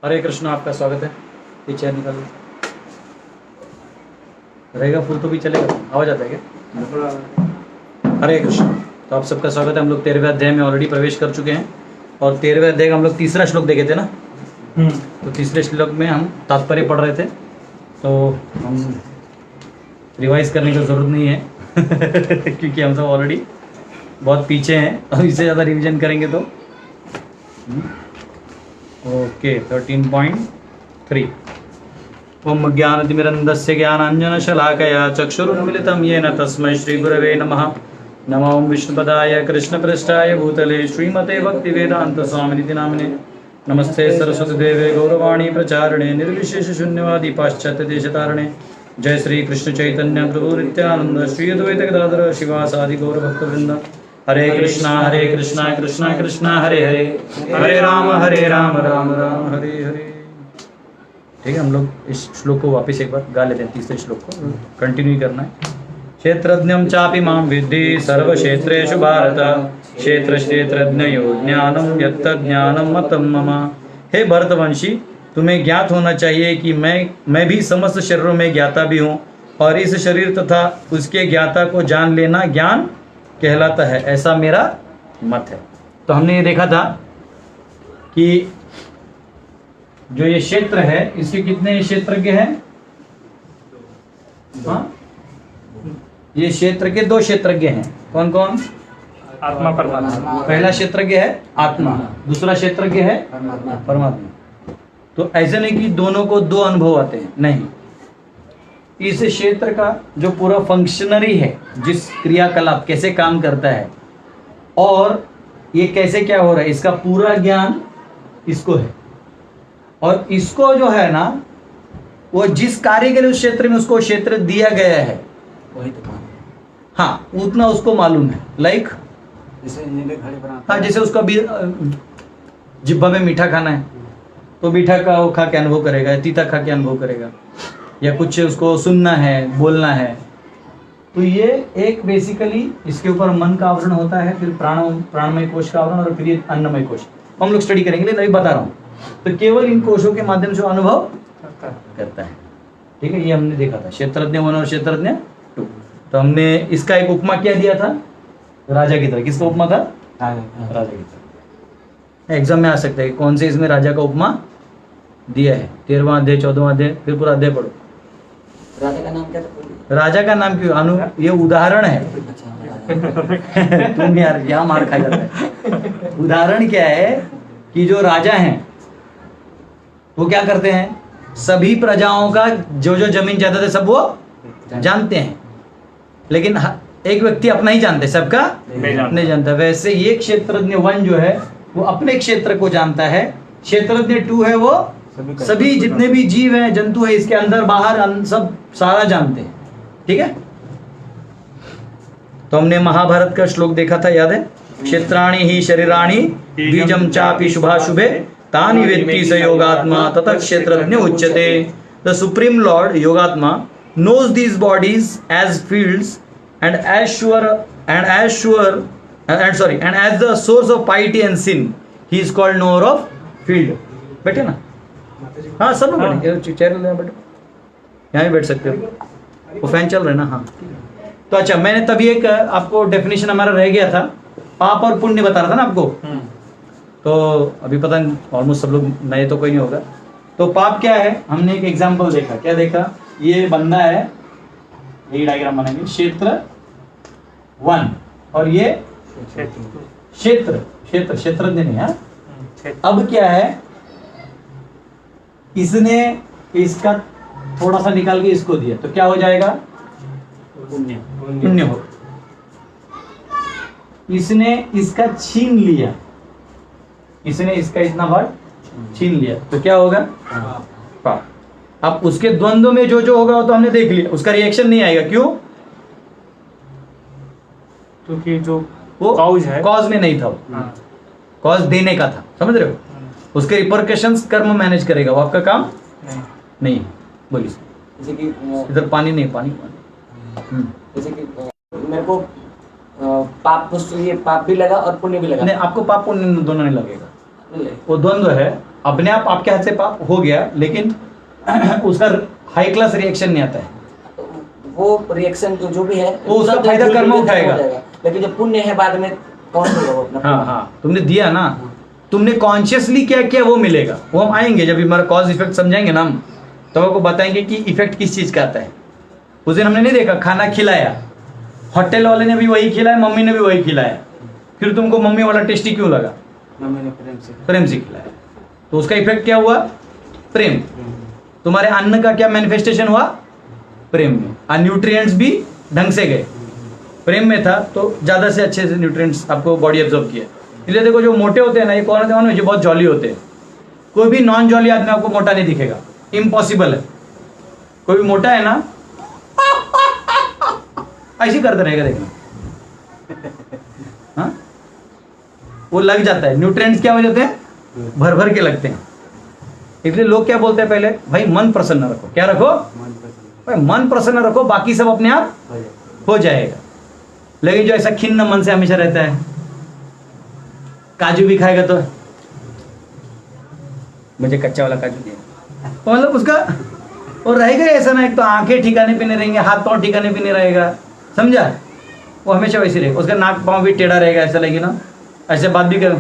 हरे कृष्ण, आपका स्वागत है। ये चेयर निकाल लो। रहेगा फूल तो भी चलेगा, आवाज आता है क्या? हरे कृष्ण। तो आप सबका स्वागत है। हम लोग 13वें अध्याय में ऑलरेडी प्रवेश कर चुके हैं और 13वें अध्याय का हम लोग तीसरा श्लोक देखे थे ना। तो तीसरे श्लोक में हम तात्पर्य पढ़ रहे थे, तो हम रिवाइज करने की जरूरत नहीं है क्योंकि हम सब ऑलरेडी बहुत पीछे हैं। अब इससे ज़्यादा रिवीजन करेंगे तो ओके। 13.3 ओम ज्ञानतिमिरन्दस्य ज्ञानाञ्जनशलाकया चक्षुरुन्मिलितं येन तस्मै श्रीगुरवे नमः। नमो ओं विष्णुपदाय कृष्णप्रेष्ठाय भूतले श्रीमते भक्तिवेदान्तस्वामिनिति नामिने। नमस्ते सरस्वतीदेवे गौरवाणी प्रचारिणे निर्विशेषशून्यवादी पाश्चात्यदेशतारिणे। जय श्री कृष्ण चैतन्य प्रभु नित्यानंद श्री अद्वैत गदाधर शिवासादि गौरभक्तवृंद। हरे कृष्णा कृष्णा कृष्णा हरे हरे, हरे राम राम राम हरे हरे। ठीक है, हम लोग इस श्लोक को वापस एक बार गा लेते हैं। तीसरे श्लोक को कंटिन्यू करना है। क्षेत्रज्ञं चापि मां विद्धि सर्वक्षेत्रेषु भारत, क्षेत्र क्षेत्रज्ञयो ज्ञानं यत्तज्ज्ञानं मतं मम। हे भरतवंशी, तुम्हें ज्ञात होना चाहिए कि मैं भी समस्त शरीरों में ज्ञाता भी हूँ, और इस शरीर तथा उसके ज्ञाता को जान लेना ज्ञान कहलाता है, ऐसा मेरा मत है। तो हमने ये देखा था कि जो ये क्षेत्र है इसके कितने क्षेत्रज्ञ हैं? हाँ, ये क्षेत्र के दो क्षेत्रज्ञ हैं। कौन कौन? आत्मा परमात्मा। पहला क्षेत्रज्ञ है आत्मा, दूसरा क्षेत्रज्ञ है परमात्मा। तो ऐसे नहीं कि दोनों को दो अनुभव आते हैं, नहीं। इस क्षेत्र का जो पूरा फंक्शनरी है, जिस क्रियाकलाप कैसे काम करता है और ये कैसे क्या हो रहा है, इसका पूरा ज्ञान इसको है। और इसको जो है ना, वो जिस कार्य के लिए उस क्षेत्र में उसको क्षेत्र दिया गया है वही तो काम। हाँ, उतना उसको मालूम है। लाइक जैसे नीले घड़े बनाता हाँ, जैसे उसका भी जिब्बा में मीठा खाना है तो मीठा का वो खा के अनुभव करेगा, तीता खा के अनुभव करेगा, या कुछ उसको सुनना है, बोलना है। तो ये एक बेसिकली इसके ऊपर मन का आवरण होता है, फिर प्राणमय कोश का आवरण, और फिर ये अन्नमय कोश। हम लोग स्टडी करेंगे, लेकिन अभी बता रहा हूँ। तो केवल इन कोशों के माध्यम से अनुभव करता है। ठीक है, ये हमने देखा था क्षेत्रज्ञ 1 और क्षेत्रज्ञ 2। तो हमने इसका एक उपमा क्या दिया था? राजा की तरह। किसका उपमा था? राजा की तरह। एग्जाम में आ सकता है कि कौन से इसमें राजा का उपमा दिया है। 13वां अध्याय, 14वां अध्याय, फिर पूरा अध्याय पढ़ो। राजा का नाम क्या था? राजा का नाम क्यों? ये उदाहरण है। तुम यार क्या मार खा जाता है। उदाहरण क्या है कि जो राजा हैं वो क्या करते हैं, सभी प्रजाओं का जो जो जमीन जायदाद है सब वो जानते हैं, लेकिन एक व्यक्ति अपना ही जानते, सबका नहीं जानता। वैसे ये क्षेत्रज्ञ 1 जो है वो अपने क्षेत्र को जानता है। क्षेत्रज्ञ 2 है वो सभी जितने भी जीव हैं, जंतु है, इसके अंदर बाहर सब सारा जानते हैं। ठीक है, तो हमने महाभारत का श्लोक देखा था, याद है? क्षेत्राणि ही शरीराणि बीजम चापि शुभाशुभे तानि वेत्ति स योगात्मा ततः क्षेत्रज्ञ उच्यते। द सुप्रीम लॉर्ड योगात्मा knows these bodies as fields and as the source of piety and sin he is called knower of field। बैठे ना? हाँ, सब लोग बैठे, चेयर ले बैठो, यहाँ भी बैठ सकते हो। वो फैन चल रहा है ना? हाँ। तो अच्छा, मैंने तभी एक आपको डेफिनेशन हमारा रह गया था, पाप और पुण्य बता रहा था ना आपको। तो अभी पता नहीं, ऑलमोस्ट सब लोग नए तो कोई नहीं होगा। तो पाप क्या है? हमने एक एग्जाम्पल देखा। क्या देखा? ये बंदा है, यही डायग्राम बनाएंगे। क्षेत्र 1 और ये क्षेत्रज्ञ नहीं है। अब क्या है, इसने इसका थोड़ा सा निकाल के इसको दिया, तो क्या हो जाएगा? पुण्य हो। इसने इसका छीन लिया, इसने इसका इतना भाग छीन लिया, तो क्या होगा? पाप। अब उसके द्वंद्व में जो जो होगा वो तो हमने देख लिया, उसका रिएक्शन नहीं आएगा। क्यों? क्योंकि जो वो कॉज है, कॉज में नहीं था, कॉज देने का था। समझ रहे हो? उसके रिपरकशंस कर्म मैनेज करेगा, वो आपका काम नहीं। बोलिए। जैसे कि इधर पानी नहीं, पानी। जैसे कि मेरे को पाप भी लगा और पुण्य भी लगा। नहीं, आपको पाप पुण्य दोनों नहीं लगेगा। नहीं। वो द्वंद्व है। अपने आप आपके हाथ से पाप हो गया, लेकिन उसका हाई क्लास रिएक्शन नहीं आता है। वो रिएक्शन जो भी है वो उसका सब फायदा जो कर्म भी उठाएगा। हो जाएगा। लेकिन जो पुण्य है बाद में कौन होगा वो अपना? हाँ हाँ, तुमने दिया ना, तुमने कॉन्शियसली क्या किया वो मिलेगा। वो हम आएंगे जब हमारा कॉज इफेक्ट समझाएंगे ना हम, तो आपको बताएंगे कि इफेक्ट किस चीज का आता है। उस दिन हमने नहीं देखा, खाना खिलाया, होटल वाले ने भी वही खिलाया, मम्मी ने भी वही खिलाया, फिर तुमको मम्मी वाला टेस्टी क्यों लगा? मम्मी ने प्रेम से खिलाया, तो उसका इफेक्ट क्या हुआ? प्रेम। तुम्हारे अन्न का क्या मैनिफेस्टेशन हुआ? प्रेम में। और न्यूट्रिएंट्स भी ढंग से गए, प्रेम में था तो ज्यादा से अच्छे से न्यूट्रिएंट्स आपको बॉडी एब्जॉर्ब किया। इसलिए देखो जो मोटे होते हैं ना, ये कौन होते हैं? जो बहुत जॉली होते हैं। कोई भी नॉन जॉली आदमी आपको मोटा नहीं दिखेगा, इम्पॉसिबल है। कोई भी मोटा है ना, ऐसे करते रहेगा, देखना। हाँ, वो लग जाता है। न्यूट्रिएंट्स क्या हो जाते हैं? भर भर के लगते हैं। इसलिए लोग क्या बोलते हैं पहले, भाई मन प्रसन्न रखो। क्या रखो? भाई मन प्रसन्न रखो, बाकी सब अपने आप हो जाएगा। लेकिन जो ऐसा खिन्न मन से हमेशा रहता है, काजू भी खाएगा तो मुझे कच्चा वाला काजू दिया, तो मतलब उसका वो रहेगा ऐसा ना, एक तो आंखें ठिकाने पे नहीं रहेंगे, हाथ पांव ठिकाने पे नहीं रहेगा, समझा? वो हमेशा वैसे रहेगा। उसका नाक पांव भी टेढ़ा रहेगा, ऐसा लगेगा ना, ऐसे बात भी कर,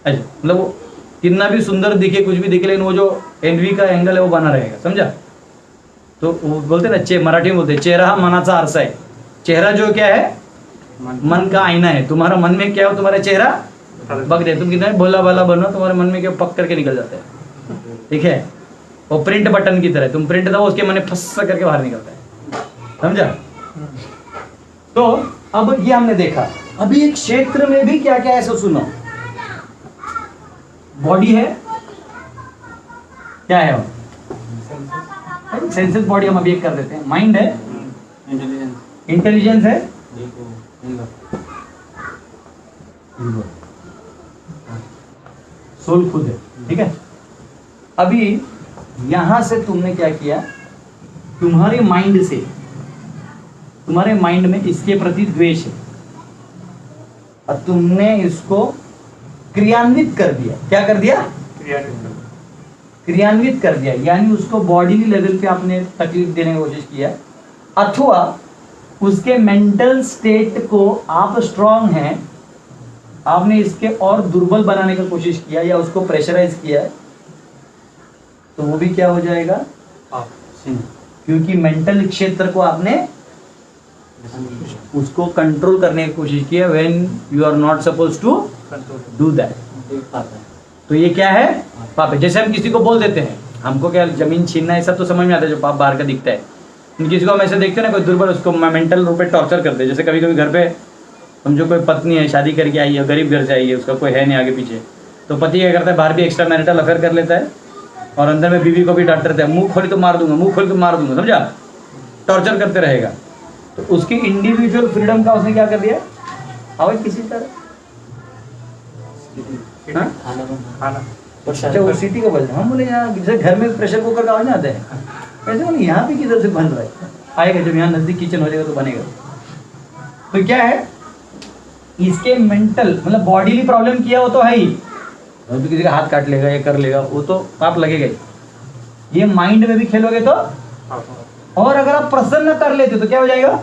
ऐसे मतलब वो कितना भी सुंदर दिखे, कुछ भी दिखे, लेकिन वो जो एनवी का एंगल है वो बना रहेगा, समझा? तो वो बोलते ना, मराठी में बोलते हैं, चेहरा हा मनाचा आरसा है। चेहरा जो क्या है? मन का आईना है। तुम्हारा मन में क्या हो, तुम्हारा चेहरा बग दे, तुम कितना भोला भाला बनो, तुम्हारे मन में क्या पक करके निकल जाता है, ठीक है? वो प्रिंट बटन की तरह, तुम प्रिंट दबाओ, उसके मन फस करके बाहर निकलता है, समझा? तो अब ये हमने देखा। अभी एक क्षेत्र में भी क्या क्या है, सो सुनो। बॉडी है, क्या है वो? सेंसेस बॉडी हम अभी एक कर देते हैं। माइंड है, इंटेलिजेंस है, सोल खुद है, ठीक है? अभी यहां से तुमने क्या किया, तुम्हारे माइंड से, तुम्हारे माइंड में इसके प्रति द्वेष है और तुमने इसको क्रियान्वित कर दिया। क्या कर दिया? क्रियान्वित कर दिया, यानी उसको बॉडी लेवल पे आपने तकलीफ देने की कोशिश किया, अथवा उसके मेंटल स्टेट को आप स्ट्रांग हैं, आपने इसके और दुर्बल बनाने की कोशिश किया या उसको प्रेशराइज किया, तो वो भी क्या हो जाएगा? क्योंकि मेंटल क्षेत्र को आपने उसको कंट्रोल करने की कोशिश की है, when you are not suppose to do that. तो ये क्या है? पाप है। जैसे हम किसी को बोल देते हैं, हमको क्या जमीन छीनना है, सब तो समझ में आता है जो पाप बाहर का दिखता है। किसी को हम ऐसे देखते हैं ना, कोई दुर्बल, उसको मेंटल रूप में टॉर्चर करते हैं। जैसे कभी कभी घर पे समझो कोई पत्नी है, शादी करके आई है, गरीब घर से आई है, उसका कोई है नहीं आगे पीछे, तो पति क्या करता है, बाहर भी एक्स्ट्रा मैरिटल अफेयर कर लेता है और अंदर में बीवी को भी डांटता है, मुंह खोली तो मार दूंगा, मुंह खोली तो मार दूंगा, समझा? टॉर्चर करते रहेगा। तो उसकी इंडिविजुअल फ्रीडम का उसने क्या कर दिया? आवाज किसी तरह, हाँ? अच्छा, वो सिटी का बजा। हम बोले यहाँ जैसे घर में प्रेशर कुकर का आवाज ना आता है, ऐसे बोले यहाँ पे किधर से बन रहा है? आएगा जब यहाँ नजदीक किचन हो जाएगा तो बनेगा। तो क्या है, इसके मेंटल मतलब बॉडीली प्रॉब्लम किया वो तो है ही, तो किसी का हाथ काट लेगा, ये कर लेगा, वो तो पाप लगेगा ही। ये माइंड में भी खेलोगे तो, और अगर आप प्रसन्न कर लेते तो क्या हो जाएगा?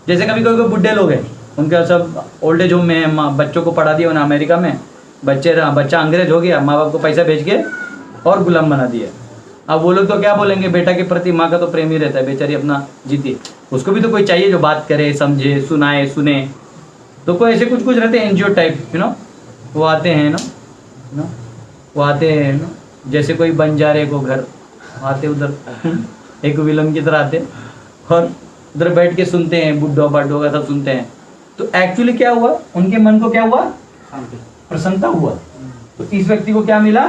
जैसे कभी कोई बुढ़े लोग हैं, उनके सब ओल्ड एज होम में है, बच्चों को पढ़ा दिया उन्हें अमेरिका में, बच्चा अंग्रेज हो गया, माँ बाप को पैसा भेज के और गुलाम बना दिया। अब वो लोग तो क्या बोलेंगे, बेटा के प्रति माँ का तो प्रेम ही रहता है, बेचारी अपना जीती, उसको भी तो कोई चाहिए जो बात करे, समझे, सुनाए, सुने। तो कोई ऐसे कुछ कुछ रहते हैं एनजीओ टाइप, वो आते हैं ना, वो आते हैं ना, जैसे कोई बंजारे को घर आते, उधर एक विलन की तरह आते और उधर बैठ के सुनते हैं, बुड्ढो बाड्ढो का सब सुनते हैं। तो एक्चुअली क्या हुआ, उनके मन को क्या हुआ? प्रसन्नता हुआ। तो इस व्यक्ति को क्या मिला?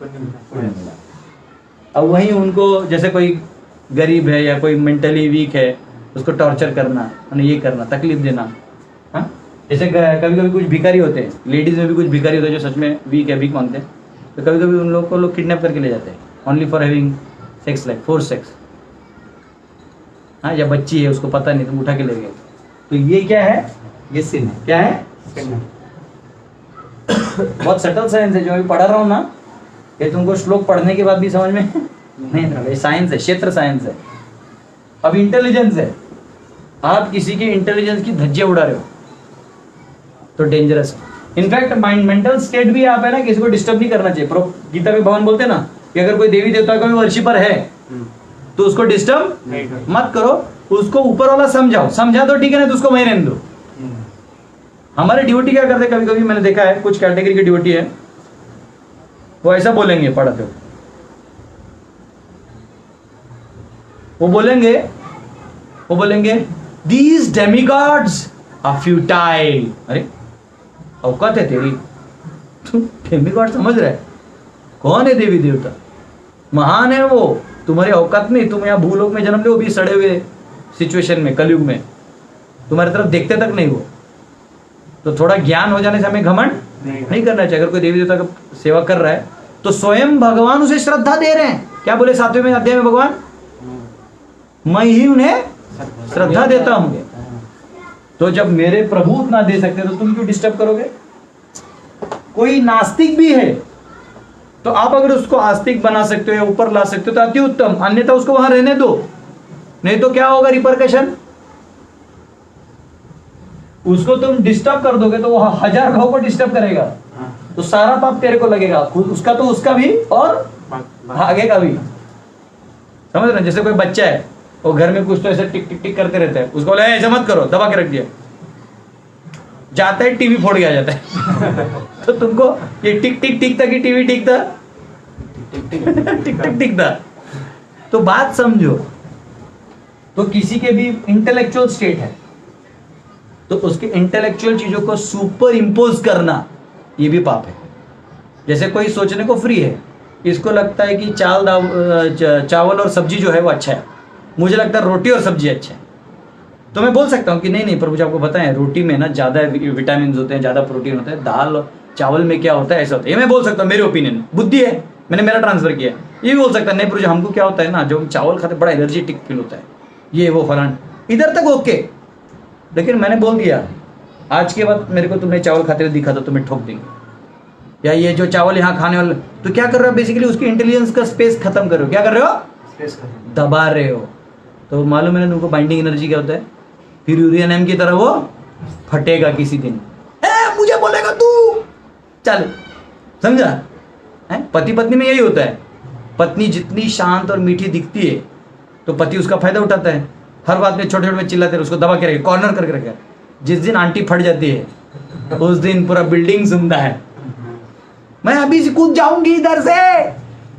पुण्य मिला। अब वही उनको, जैसे कोई गरीब है या कोई मेंटली वीक है, उसको टॉर्चर करना, ये करना, तकलीफ देना, हाँ? जैसे कभी कभी कुछ भिखारी होते हैं, लेडीज में भी कुछ भिखारी होते हैं जो सच में वीक है, भीख मांगते हैं, तो कभी कभी उन लोगों को लोग किडनैप करके ले जाते हैं, only for having sex, like force sex, हाँ? या बच्ची है, उसको पता नहीं, तुम उठा के ले गए, तो ये क्या है? ये सिन है। क्या है? बहुत सटल साइंस है जो अभी पढ़ा रहा हूँ ना, ये तुमको श्लोक पढ़ने के बाद भी समझ में नहीं आता। ये साइंस है, क्षेत्र साइंस है। अब इंटेलिजेंस है, आप किसी के इंटेलिजेंस की धज्जियां उड़ा रहे हो तो डेंजरस है। इनफैक्ट माइंड मेंटल स्टेट भी आप है ना, किसी को डिस्टर्ब नहीं करना चाहिए। गीता में भगवान बोलते हैं ना कि अगर कोई देवी देवता का भी वर्शिपर है तो उसको डिस्टर्ब मत करो, उसको ऊपर वाला समझाओ। समझा तो ठीक है, ना तो उसको वहीं रहने दो। हमारे ड्यूटी क्या करते, कभी कभी मैंने देखा है कुछ कैटेगरी की ड्यूटी है, वो ऐसा बोलेंगे पढ़ाते हो, वो बोलेंगे दीज डेमिगॉड्स आर फ्यूटाइल। अरे औकात है तेरी, तू डेमिगॉड समझ रहा है? कौन है देवी देवता? महान है वो, तुम्हारी औकात नहीं। तुम यहाँ भूलोक में जन्म लो भी सड़े हुए सिचुएशन में, कलयुग में, तुम्हारी तरफ देखते तक नहीं वो। तो थोड़ा ज्ञान हो जाने से हमें घमंड नहीं करना चाहिए। अगर कोई देवी देवता का सेवा कर रहा है तो स्वयं भगवान उसे श्रद्धा दे रहे हैं। क्या बोले 7वें अध्याय में भगवान? मैं ही उन्हें श्रद्धा देता हूं। तो जब मेरे प्रभु उतना दे सकते तो तुम क्यों डिस्टर्ब करोगे? कोई नास्तिक भी है तो आप अगर उसको आस्तिक बना सकते हो या ऊपर ला सकते हो तो अति उत्तम, अन्यथा उसको वहां रहने दो। नहीं तो क्या होगा रिपरकशन? उसको तुम डिस्टर्ब कर दोगे तो वो 1000 लोगों को डिस्टर्ब करेगा, तो सारा पाप तेरे को लगेगा, खुद उसका तो उसका भी और आगे का भी। समझ रहे? जैसे कोई बच्चा है वो घर में कुछ तो ऐसे टिक टिक टिक करते रहता है, उसको बोला ऐसा मत करो, दबा के रख दिया, जाता है टीवी फोड़ के आ जाता है। तो तुमको ये टिक टिक टिक था कि टीवी टिक था? टिक टिक टिक था। तो बात समझो। तो किसी के भी इंटेलेक्चुअल स्टेट है तो उसके इंटेलेक्चुअल चीजों को सुपर इम्पोज करना ये भी पाप है। जैसे कोई सोचने को फ्री है, इसको लगता है कि चावल और सब्जी जो है वो अच्छा है, मुझे लगता है रोटी और सब्जी अच्छा है, तो मैं बोल सकता हूँ कि नहीं नहीं प्रभु जी आपको बताएं रोटी में ना ज़्यादा विटामिन होते हैं, ज़्यादा प्रोटीन होता है, दाल चावल में क्या होता है ऐसा होता है। ये मैं बोल सकता हूँ, मेरे ओपिनियन, बुद्धि है, मैंने मेरा ट्रांसफर किया। ये भी बोल सकता है नहीं प्रभु जी हमको क्या होता है ना, जो हम चावल खाते बड़ा एनर्जेटिक फील होता है, ये वो फलान, इधर तक ओके। लेकिन मैंने बोल दिया आज के बाद मेरे को तुमने चावल खाते हुए दिखा तो तुम्हें ठोक देंगे, या ये जो चावल यहाँ खाने वाले, तो क्या कर रहे हो बेसिकली उसकी इंटेलिजेंस का स्पेस खत्म कर रहे हो। क्या कर रहे हो? दबा रहे हो। तो मालूम है ना तुमको बाइंडिंग एनर्जी क्या होता है? फिर यूरेनियम की तरह वो फटेगा किसी दिन। मुझे बोलेगा तू, चल समझा? पति पत्नी में यही होता है, पत्नी जितनी शांत और मीठी दिखती है तो पति उसका फायदा उठाता है, हर बात में छोटे छोटे में चिल्लाते हैं, उसको दबा के रखे, कॉर्नर करके रखे। जिस दिन आंटी फट जाती है उस दिन पूरा बिल्डिंग सुनता है, मैं अभी से कूद जाऊंगी इधर से,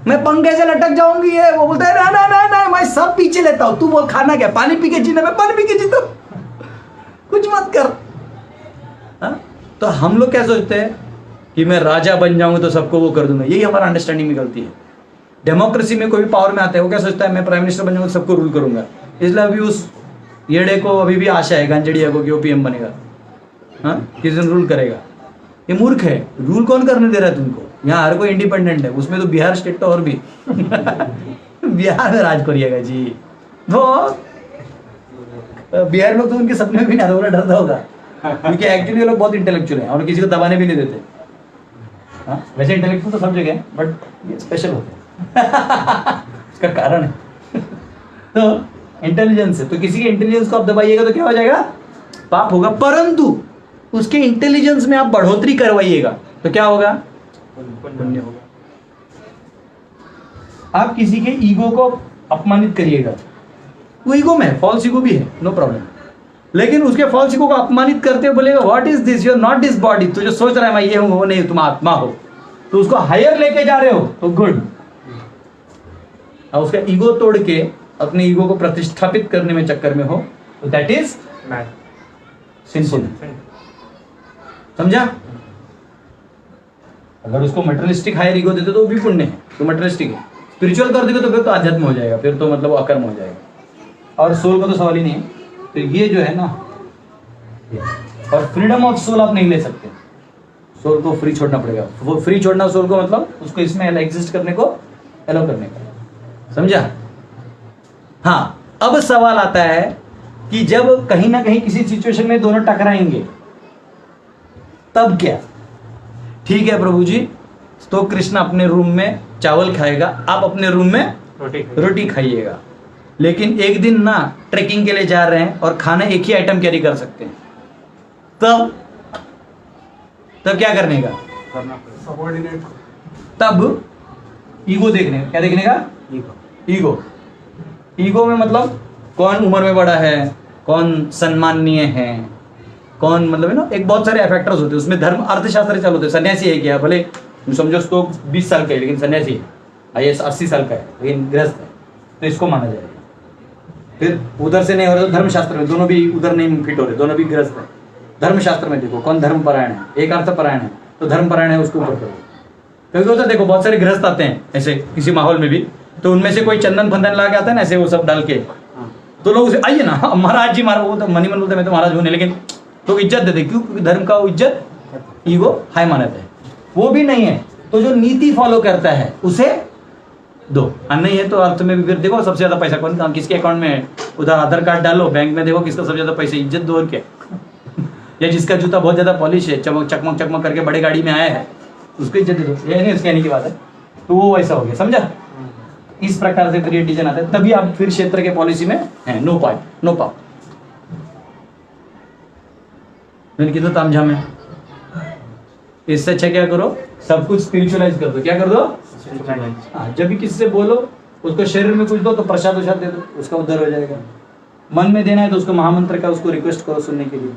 मैं पंखे से लटक जाऊंगी। है वो बोलता है ना ना ना ना मैं सब पीछे लेता हूँ, तू बोल खाना क्या, पानी पी के जीना, मैं पानी पी के जीता हूँ, कुछ मत कर। हा? तो हम लोग क्या सोचते हैं कि मैं राजा बन जाऊंगा तो सबको वो कर दूंगा। यही हमारा अंडरस्टैंडिंग में गलती है। डेमोक्रेसी में कोई भी पावर में आता है वो क्या सोचता है मैं प्राइम मिनिस्टर बन जाऊंगा सबको रूल करूंगा। इसलिए अभी उस येड़े को अभी भी आशा है गांजड़िया को कि वो PM बनेगा, हाँ किस दिन रूल करेगा। ये मूर्ख है, रूल कौन करने दे रहा है तुमको? यहाँ हर कोई इंडिपेंडेंट है, उसमें तो बिहार स्टेट तो और भी बिहार में राज करिएगा जी। तो बिहार में तो उनके सपने में भी नहीं आता, डरता होगा क्योंकि एक्चुअली ये लोग बहुत इंटेलेक्चुअल हैं और किसी को दबाने भी नहीं देते। हाँ वैसे इंटेलेक्चुअल तो सब जगह है बट ये स्पेशल होते हैं इसका कारण है। तो इंटेलिजेंस है, तो किसी के इंटेलिजेंस को आप दबाइएगा तो क्या हो जाएगा? पाप होगा। परंतु उसके इंटेलिजेंस में आप बढ़ोतरी करवाइएगा तो क्या होगा? पुण्य होगा। आप किसी के ईगो को अपमानित करिएगा, वो ईगो में फॉल्स ईगो भी है, नो प्रॉब्लम, लेकिन उसके फॉल्स ईगो को अपमानित करते हुए बोलेगा what is this, you are not this body. तो जो सोच रहा है मैं ये हूं वो नहीं, तुम आत्मा हो, तो उसको हायर लेके जा रहे हो तो गुड। और उसका ईगो तोड़ के अपने ईगो को प्रतिष्ठापित करने में चक्कर में हो तो दैट इज सिंफुल। समझा? अगर उसको मटेरियलिस्टिक हायर ईगो देते तो वो भी पुण्य है, तो मटेरियलिस्टिक है। स्पिरिचुअल कर देगा तो फिर तो आध्यात्म हो जाएगा, फिर तो मतलब अकर्म हो जाएगा। और सोल का तो सवाल ही नहीं है। तो ये जो है ना, और फ्रीडम ऑफ सोल आप नहीं ले सकते, सोल को फ्री छोड़ना पड़ेगा। वो फ्री छोड़ना सोल को मतलब उसको इसमें एग्जिस्ट करने को अलाउ करने का। समझा? हाँ, अब सवाल आता है कि जब कहीं ना कहीं किसी सिचुएशन में दोनों टकराएंगे तब क्या? ठीक है प्रभु जी, तो कृष्ण अपने रूम में चावल खाएगा, आप अपने रूम में रोटी खाइएगा। लेकिन एक दिन ना ट्रैकिंग के लिए जा रहे हैं और खाना एक ही आइटम कैरी कर सकते हैं, तब क्या करने का? तब ईगो देखने, क्या देखने का? ईगो। ईगो में मतलब कौन उम्र में बड़ा है, कौन सम्माननीय है, कौन मतलब है ना, एक बहुत सारे फैक्टर्स होते हैं उसमें। धर्म अर्थशास्त्र चालू होते हैं। सन्यासी है क्या, भले समझो उसको 20 साल का है लेकिन सन्यासी है, IAS 80 साल का है लेकिन गृहस्थ है, तो इसको माना जाएगा। फिर उधर से नहीं हो रहा तो धर्मशास्त्र में दोनों भी उधर नहीं फिट हो रहे, दोनों भी गृहस्थ है। धर्मशास्त्र में देखो कौन धर्मपरायण है, एक अर्थपरायण है, तो धर्मपरायण है उसको ऊपर करो। क्योंकि होता है देखो बहुत सारे गृहस्थ आते हैं ऐसे किसी माहौल में भी, तो उनमें से कोई चंदन फंदन ला के आता है ना ऐसे वो सब डाल के, तो लोग उसे आइए ना महाराज जी, महाराज, वो तो मनी मन बोलते मैं तो महाराज हूँ नहीं, लेकिन लोग इज्जत देते। क्यों? क्योंकि धर्म का वो इज्जत ईगो हाई मानता है। वो भी नहीं है तो जो नीति फॉलो करता है उसे दो, और नहीं है तो अर्थ में भी फिर देखो सबसे ज्यादा पैसा कौन किसके अकाउंट में है, उधर आधार कार्ड डालो, बैंक में देखो किसका सबसे ज्यादा पैसा, इज्जत दो और क्या। या जिसका जूता बहुत ज्यादा पॉलिश है, चमक चकमक चकमक करके बड़े गाड़ी में आया है, उसको इज्जत दे दो। ये नहीं उसके कहने की बात है, तो वो वैसा हो गया, समझा? इस प्रकार से फिर ये डिसीजन आता है, तभी आप फिर क्षेत्र के पॉलिसी में है नो पॉइंट, नो पावर। मैंने कितना तामझाम है। इससे अच्छा क्या करो, सब कुछ स्पिरिचुअलाइज कर दो। क्या कर दो? हाँ, जब भी किसी से बोलो उसको शरीर में कुछ दो तो प्रसाद उसाद दे दो, उसका उद्धार हो जाएगा। मन में देना है तो उसको महामंत्र का उसको रिक्वेस्ट करो सुनने के लिए।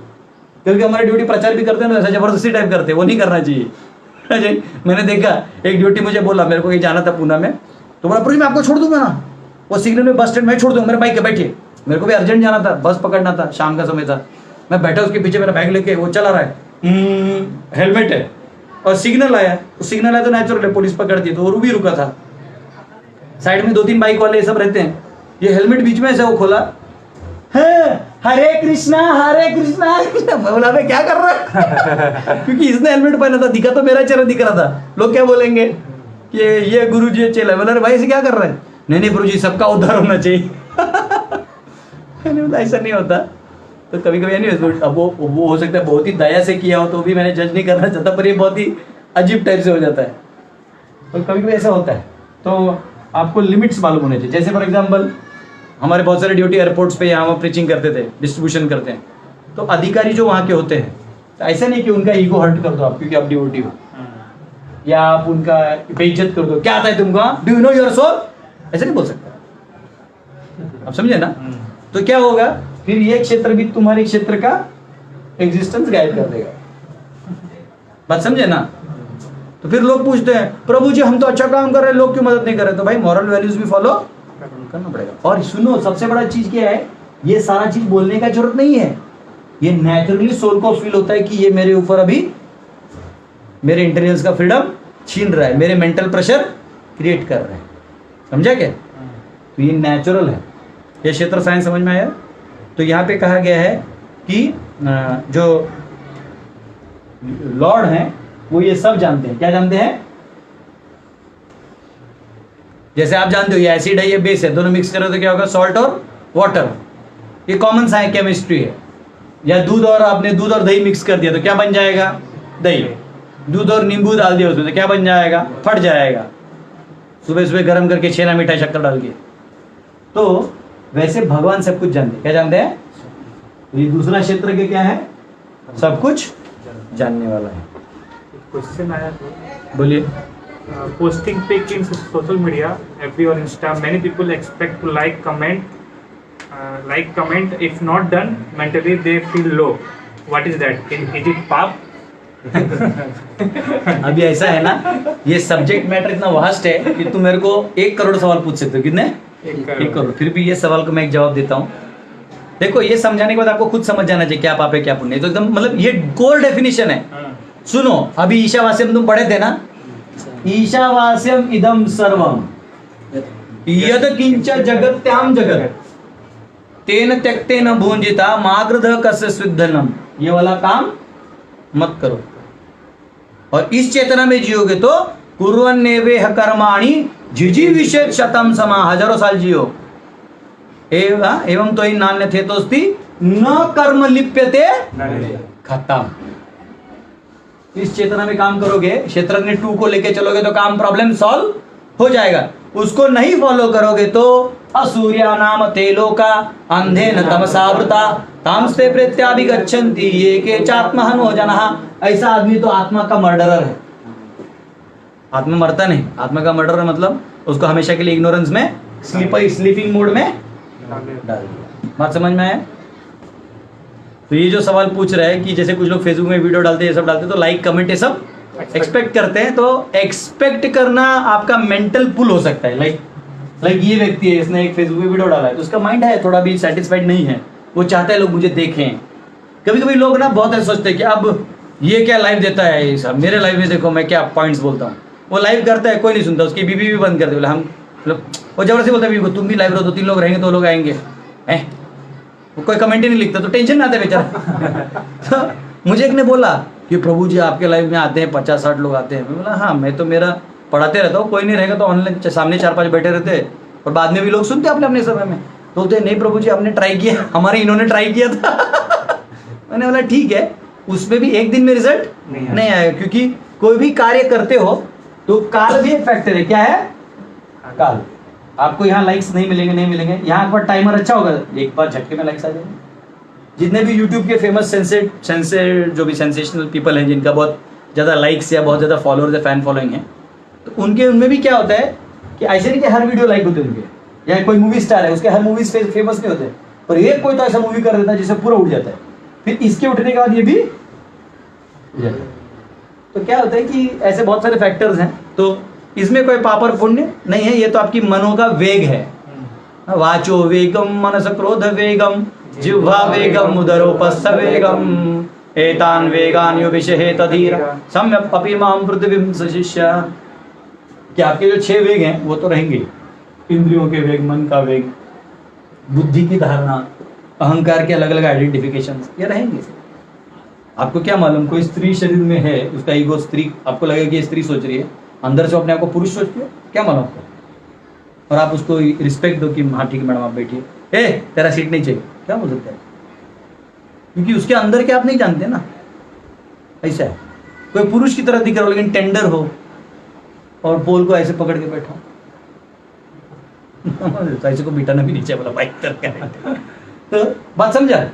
क्योंकि हमारी ड्यूटी प्रचार भी करते हैं ना, ऐसा जबरदस्ती टाइप करते हैं, वो नहीं करना चाहिए। मैंने देखा एक ड्यूटी मुझे बोला, मेरे को ये जाना था पूना में, तो बोला प्रभु मैं आपको छोड़ दूंगा ना, वो सिग्नल में बस स्टैंड में छोड़ दूंगा, मेरे बाइक के बैठिए। मेरे को भी अर्जेंट जाना था, बस पकड़ना था, शाम का समय था। मैं बैठा उसके पीछे, मेरा बैग लेके वो चला रहा है, हेलमेट है और सिग्नल आया, सिग्नल आया तो नेचुरल है, पुलिस पकड़ती तो वो भी रुका था। साइड में 2-3 बाइक वाले सब रहते हैं, ये हेलमेट बीच में ऐसे वो खोला, हरे कृष्णा हरे कृष्णा। मैं बोला मैं क्या कर रहा है? क्योंकि इसने हेलमेट पहना था, दिखा तो मेरा चेहरा दिख रहा था, लोग क्या बोलेंगे कि ये गुरु जी चेला। बोला अरे भाई ऐसे क्या कर रहा है? नहीं प्रभु जी सबका उद्धार होना चाहिए। ऐसा नहीं होता। तो कभी कभी नहीं, अब वो हो सकता है बहुत ही दया से किया हो, तो भी मैंने जज नहीं करना चाहता, पर ये बहुत ही अजीब टाइप से हो जाता है। तो कभी कभी ऐसा होता है, तो आपको लिमिट्स मालूम होने चाहिए। जैसे फॉर एग्जांपल हमारे बहुत सारे ड्यूटी एयरपोर्ट्स पे यहाँ प्रीचिंग करते थे, डिस्ट्रीब्यूशन करते हैं, तो अधिकारी जो वहाँ के होते हैं, तो ऐसा नहीं कि उनका ईगो हर्ट कर दो आप क्योंकि आप ड्यूटी हो, या आप उनका बेइज्जत कर दो, क्या आता है तुमको, do you know your soul, ऐसे नहीं बोल सकते। आप समझे ना? तो क्या होगा फिर, ये क्षेत्र भी तुम्हारे क्षेत्र का एग्जिस्टेंस गायब कर देगा। बात समझे ना? तो फिर लोग पूछते हैं प्रभु जी हम तो अच्छा काम कर रहे हैं, लोग क्यों मदद नहीं कर रहे? तो भाई मॉरल वैल्यूज भी फॉलो करना पड़ेगा। और सुनो सबसे बड़ा चीज क्या है, ये सारा चीज बोलने का जरूरत नहीं है, ये नेचुरली सोल को फील होता है कि ये मेरे ऊपर अभी मेरे इंटेलिजेंस का फ्रीडम छीन रहा है, मेरे मेंटल प्रेशर क्रिएट कर रहा है। समझा क्या? तो ये नेचुरल है। ये क्षेत्र साइंस समझ में आया? तो यहाँ पे कहा गया है कि जो लॉर्ड हैं वो ये सब जानते हैं। क्या जानते हैं? जैसे आप जानते हो ये एसिड है, ये बेस है, दोनों मिक्स करो तो क्या होगा, सॉल्ट और वाटर। ये कॉमन सा है, केमिस्ट्री है। या दूध और आपने दूध और दही मिक्स कर दिया तो क्या बन जाएगा? दही। दूध और नींबू डाल दिया उसमें तो क्या बन जाएगा? फट जाएगा। सुबह सुबह गर्म करके छेना मिठाई शक्कर डाल के। तो वैसे भगवान सब कुछ जानते हैं। क्या जानते हैं? ये दूसरा क्षेत्र के क्या है? सब कुछ जानने वाला है। क्वेश्चन आया तो बोलिए। posting pic in social media, FB or Insta, many people expect to like comment. If not done, mentally they feel low. What is that? Is it पाप? अभी ऐसा है ना, ये सब्जेक्ट मैटर इतना वास्ट है कि तुम मेरे को 1 करोड़ सवाल पूछ सकते हो। कितने? 1 करोड़। फिर भी ये सवाल को मैं एक जवाब देता हूँ। देखो ये समझाने के बाद आपको खुद समझ जाना चाहिए क्या पाप है क्या पुण्य है। तो एकदम मतलब ये गोल डेफिनेशन है। सुनो, अभी ईशावास्यम तुम पढ़े थे ना, ईशावास्यम इदम सर्वम यद किंच जगत्याम जगत तेन त्यक्तेन भुंजिता मागृध कस्य स्विद्धनम। ये वाला काम मत करो और इस चेतना में जियोगे तो कुर्वन्नेवेह कर्माणि जिजीविषेत् शतम समा, हजारों साल जियो। एवं तो ही नान्य थे तो न कर्म लिप्यते, खत्म। इस चेतना में काम करोगे, क्षेत्रज्ञ 2 को लेके चलोगे तो काम प्रॉब्लम सॉल्व हो जाएगा। उसको नहीं फॉलो करोगे तो असूर्या नाम तेलोका अंधेन तमसावृता तामस्ते प्रेत्याभिगच्छन्ति ये के चात्महनो जनः। ऐसा आदमी तो आत्मा का मर्डरर है। आत्मा मरता नहीं, आत्मा का मर्डरर मतलब उसको हमेशा के लिए इग्नोरेंस में स्लीपिंग मोड में डाल दिया। बात समझ में आया? तो ये जो सवाल पूछ रहे हैं कि जैसे कुछ लोग फेसबुक में वीडियो डालते हैं, ये सब डालते हैं, तो लाइक कमेंट ये सब एक्सपेक्ट करते हैं। तो एक्सपेक्ट करना आपका मेंटल पुल हो सकता है। लाइक ये व्यक्ति है, इसने एक फेसबुक में वीडियो डाला है, तो उसका माइंड है थोड़ा भी सेटिस्फाइड नहीं है, वो चाहता है लोग मुझे देखें। कभी कभी लोग ना बहुत ऐसे सोचते हैं कि अब ये क्या लाइव देता है, ये सब मेरे लाइव में देखो मैं क्या पॉइंट्स बोलता हूँ। वो लाइव करता है, कोई नहीं सुनता, उसकी बीबी भी बंद कर दे, बोले हम मतलब वो जबरदस्ती बोलता है बीबी को तुम भी लाइव रहो, 2-3 लोग रहेंगे तो लोग आएंगे। वो कोई कमेंट ही नहीं लिखता, तो टेंशन ना आते बेचारा। तो मुझे एक ने बोला कि प्रभु जी आपके लाइव में आते हैं 50-60 लोग आते हैं। मैं बोला हाँ, मैं तो मेरा पढ़ाते रहता हूँ, कोई नहीं रहेगा तो ऑनलाइन सामने 4-5 बैठे रहते हैं, और बाद में भी लोग सुनते अपने अपने समय में। तो बोलते नहीं प्रभु जी हमने ट्राई किया, हमारे इन्होंने ट्राई किया था। मैंने बोला ठीक है, उसमें भी एक दिन में रिजल्ट नहीं आएगा, क्योंकि कोई भी कार्य करते हो तो काल भी एक फैक्टर है। क्या है? काल। आपको यहाँ लाइक्स नहीं मिलेंगे। यहाँ पर टाइमर अच्छा होगा, एक बार झटके में लाइक्स आ जाएंगे। जितने भी यूट्यूब के फेमस जो भी सेंसेशनल पीपल हैं, जिनका बहुत ज़्यादा लाइक्स या बहुत ज़्यादा फॉलोअर्स या फैन फॉलोइंग है, तो उनमें भी क्या होता है कि ऐसे नहीं कि हर वीडियो लाइक होते उनके, या कोई मूवी स्टार है उसके हर मूवीज फेमस नहीं होते, पर एक कोई तो ऐसा मूवी कर देता है जिससे पूरा उठ जाता है, फिर इसके उठने के बाद ये भी उठ जाता है। तो क्या होता है कि ऐसे बहुत सारे फैक्टर्स हैं। तो इसमें कोई पाप और पुण्य नहीं है, ये तो आपकी मनो का वेग है। वाचो वेगम मनस क्रोध वेगम जिह्वा वेगम उदरोपस्थ वेगम एतान वेगान यो विषहेत धीर सम्यक अपि मां पृथ्वीं सशिष्य। कि आपके जो 6 वेग हैं वो तो रहेंगे, इंद्रियों के वेग, मन का वेग, बुद्धि की धारणा, अहंकार के अलग अलग आइडेंटिफिकेशन, ये रहेंगे। आपको क्या मालूम, कोई स्त्री शरीर में है, उसका ईगो स्त्री, आपको लगेगा कि ये स्त्री सोच रही है, अंदर से अपने आप को पुरुष सोचती हो, क्या मालूम आपको? और आप उसको रिस्पेक्ट दो कि हाँ ठीक है मैडम आप बैठिए, ए तेरा सीट नहीं चाहिए, क्या बोल सकते हैं? क्योंकि उसके अंदर के आप नहीं जानते ना। ऐसा है, कोई पुरुष की तरह दिख रहा हो लेकिन टेंडर हो, और पोल को ऐसे पकड़ के बैठा ऐसे को बिठाना भी नीचे, बोला बाइक तरह। तो बात समझा?